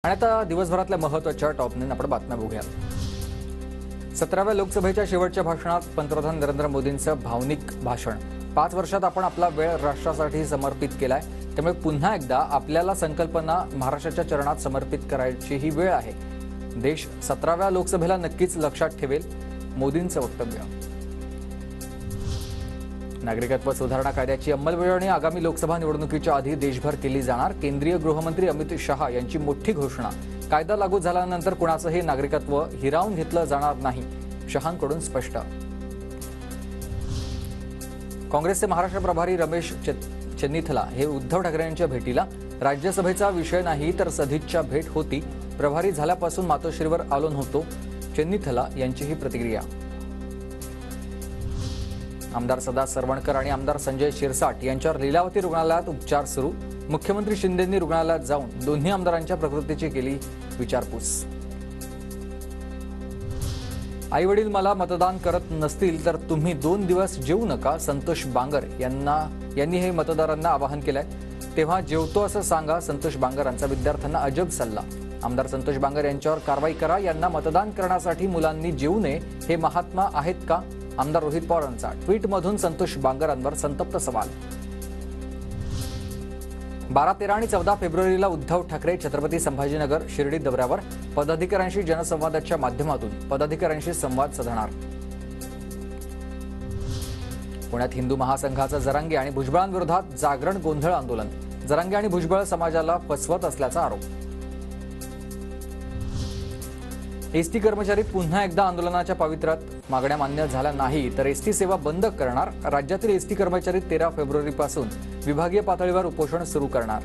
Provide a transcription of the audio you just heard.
आणि आता दिवसभरातल्या महत्त्वाच्या टॉप 9 आपण बातम्या बघूया। 17व्या लोकसभेच्या शेवटच्या भाषणात पंतप्रधान नरेंद्र मोदींचं भावनिक भाषण। 5 वर्षात आपण आपला वेळ राष्ट्रासाठी समर्पित केलाय, त्यामुळे पुन्हा एकदा आपल्याला संकल्पना महाराष्ट्राच्या चरणात समर्पित करायची ही वेळ आहे। देश 17व्या लोकसभेला नक्कीच लक्षात ठेवेल, मोदींचं वक्तव्य। नागरिकत्व सुधारणा कायद्याची अंमलबजावणी आगामी लोकसभा निवडणुकीच्या आधी देशभर केली जाणार। केंद्रीय गृहमंत्री अमित शहा यांची मोठी घोषणा। कायदा लागू झाल्यानंतर कुणाचंही नागरिकत्व हिरावून घेतलं जाणार नाही, शहांकडून स्पष्ट। काँग्रेसचे महाराष्ट्र प्रभारी रमेश चेन्नीथला हे उद्धव ठाकरे यांच्या भेटीला। राज्यसभेचा विषय नाही तर सदिच्छा भेट होती। प्रभारी झाल्यापासून मातोश्रीवर आलो नव्हतो, चेन्नीथला यांची ही प्रतिक्रिया। आमदार सदा सरवणकर आणि आमदार संजय शिरसाट यांच्यावर लीलावती रुग्णालयात उपचार सुरू। मुख्यमंत्री शिंदेंनी रुग्णालयात जाऊन दोन्ही आमदारांच्या प्रकृतीची केली विचारपूस। आई-वडील मला मतदान करत नसतील तर तुम्ही 2 दिवस जेवू नका, संतोष बांगर यांनी हे मतदारांना आवाहन केलंय। तेव्हा जेवतो असं सांगा, संतोष बांगरांचा विद्यार्थ्यांना अजब सल्ला। आमदार संतोष बांगर यांच्यावर कारवाई करा, यांना मतदान करण्यासाठी मुलांनी जेवू नये हे महात्मा आहेत का? आमदार रोहित पवारांचा ट्विटमधून संतोष बांगरांवर संतप्त सवाल। 12, 13 आणि 14 फेब्रुवारीला उद्धव ठाकरे छत्रपती संभाजीनगर शिर्डी दौऱ्यावर। पदाधिकाऱ्यांशी जनसंवादाच्या माध्यमातून पदाधिकाऱ्यांशी संवाद साधणार। पुण्यात हिंदू महासंघाचं जरांगे आणि भुजबळांविरोधात जागरण गोंधळ आंदोलन। जरांगे आणि भुजबळ समाजाला फसवत असल्याचा आरोप। एसटी कर्मचारी पुन्हा एकदा आंदोलनाच्या पवित्र्यात। मागण्या मान्य झाल्या नाही तर एसटी सेवा बंद करणार। राज्यातील एसटी कर्मचारी 13 फेब्रुवारीपासून विभागीय पातळीवर उपोषण सुरू करणार।